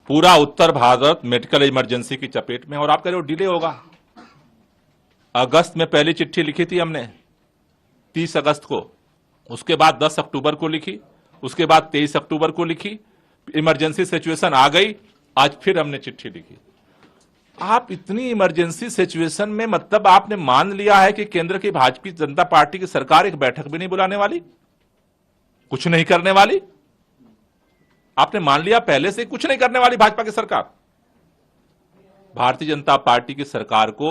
पूरा उत्तर Bharat medical emergency की चपेट में, और आप कह रहे हो डिले होगा। अगस्त में पहली चिट्ठी लिखी थी हमने 30 अगस्त को, उसके बाद 10 अक्टूबर को लिखी, उसके बाद 23 अक्टूबर को लिखी। इमरजेंसी सिचुएशन आ गई, आज फिर हमने चिट्ठी लिखी। आप इतनी इमरजेंसी सिचुएशन में मतलब आपने मान लिया है कि केंद्र की भारतीय जनता पार्टी की सरकार एक बैठक भी नहीं बुलाने वाली, कुछ नहीं करने वाली। आपने मान लिया पहले से कुछ नहीं करने वाली भाजपा की सरकार। भारतीय जनता पार्टी की सरकार को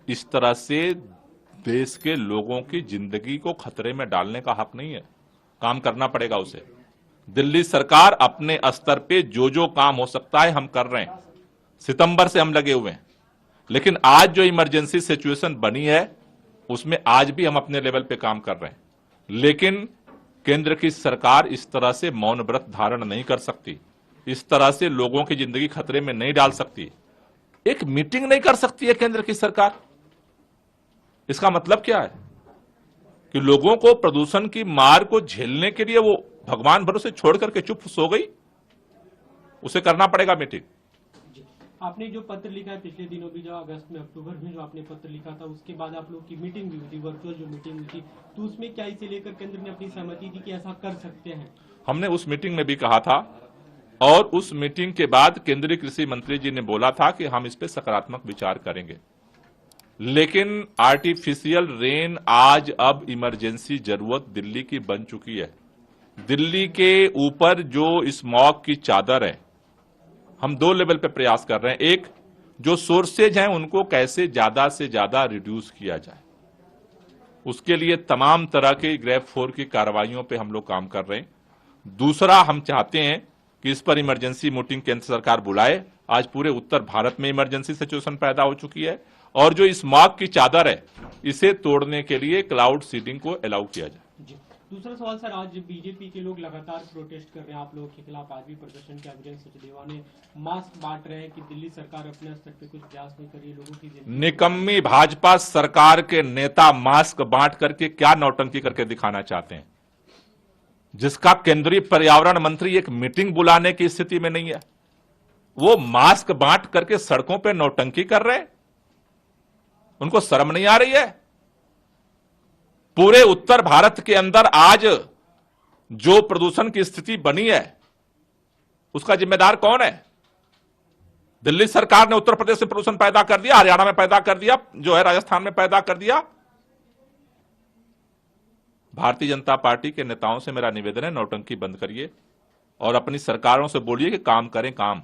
इस तरह से देश के लोगों की जिंदगी को खतरे में डालने का हक नहीं है। काम करना पड़ेगा उसे। दिल्ली सरकार अपने स्तर पे जो जो काम हो सकता है हम कर रहे हैं, सितंबर से हम लगे हुए हैं। लेकिन आज जो इमरजेंसी सिचुएशन बनी है उसमें आज भी हम अपने लेवल पे काम कर रहे हैं। लेकिन केंद्र की सरकार इस तरह से मौन व्रत धारण नहीं कर सकती, इस तरह से लोगों की जिंदगी खतरे में नहीं डाल सकती। एक मीटिंग नहीं कर सकती है केंद्र की सरकार। इसका मतलब क्या है कि लोगों को प्रदूषण की मार को झेलने के लिए वो भगवान भरोसे छोड़ करके चुप सो गई। उसे करना पड़ेगा मीटिंग। आपने जो पत्र लिखा है पिछले दिनों भी, जो अगस्त में अक्टूबर में जो आपने पत्र लिखा था, उसके बाद आप लोग की मीटिंग भी हुई थी, वर्चुअल जो मीटिंग हुई थी, तो उसमें क्या इसे लेकर केंद्र ने अपनी सहमति दी कि ऐसा कर सकते हैं? हमने उस मीटिंग में भी कहा था, और उस मीटिंग के बाद केंद्रीय कृषि मंत्री जी ने बोला था कि हम इस पे सकारात्मक विचार करेंगे। लेकिन आर्टिफिशियल रेन आज अब इमरजेंसी जरूरत दिल्ली की बन चुकी है। दिल्ली के ऊपर जो स्मॉग की चादर है, हम दो लेवल पे प्रयास कर रहे हैं। एक, जो सोर्सेज हैं उनको कैसे ज्यादा से ज्यादा रिड्यूस किया जाए, उसके लिए तमाम तरह के ग्रेफ 4 की कार्रवाइयों पे हम लोग काम कर रहे हैं। दूसरा, हम चाहते हैं कि इस पर इमरजेंसी मीटिंग केंद्र सरकार बुलाए। आज पूरे उत्तर भारत में इमरजेंसी सिचुएशन पैदा हो चुकी है, और जो स्मॉग की चादर है इसे तोड़ने के लिए क्लाउड सीडिंग को अलाउ किया जाए। दूसरा सवाल सर, आज बीजेपी के लोग लगातार प्रोटेस्ट कर रहे हैं आप लोगों के खिलाफ। आज भी प्रदर्शन किया, वीरेंद्र सचदेवा ने मास्क बांट रहे हैं कि दिल्ली सरकार अपने स्तर पे कुछ प्रयास नहीं कर रही है लोगों की। निकम्मी भाजपा सरकार के नेता मास्क बांट करके क्या नौटंकी करके दिखाना चाहते हैं, जिसका केंद्रीय पर्यावरण मंत्री एक मीटिंग बुलाने की स्थिति में नहीं है। वो मास्क बांट करके सड़कों पे नौटंकी कर रहे हैं। उनको शर्म नहीं आ रही है? पूरे उत्तर भारत के अंदर आज जो प्रदूषण की स्थिति बनी है उसका जिम्मेदार कौन है? दिल्ली सरकार ने उत्तर प्रदेश में प्रदूषण पैदा कर दिया, हरियाणा में पैदा कर दिया, जो है राजस्थान में पैदा कर दिया। भारतीय जनता पार्टी के नेताओं से मेरा निवेदन है, नौटंकी बंद करिए और अपनी सरकारों से बोलिए कि काम करें काम।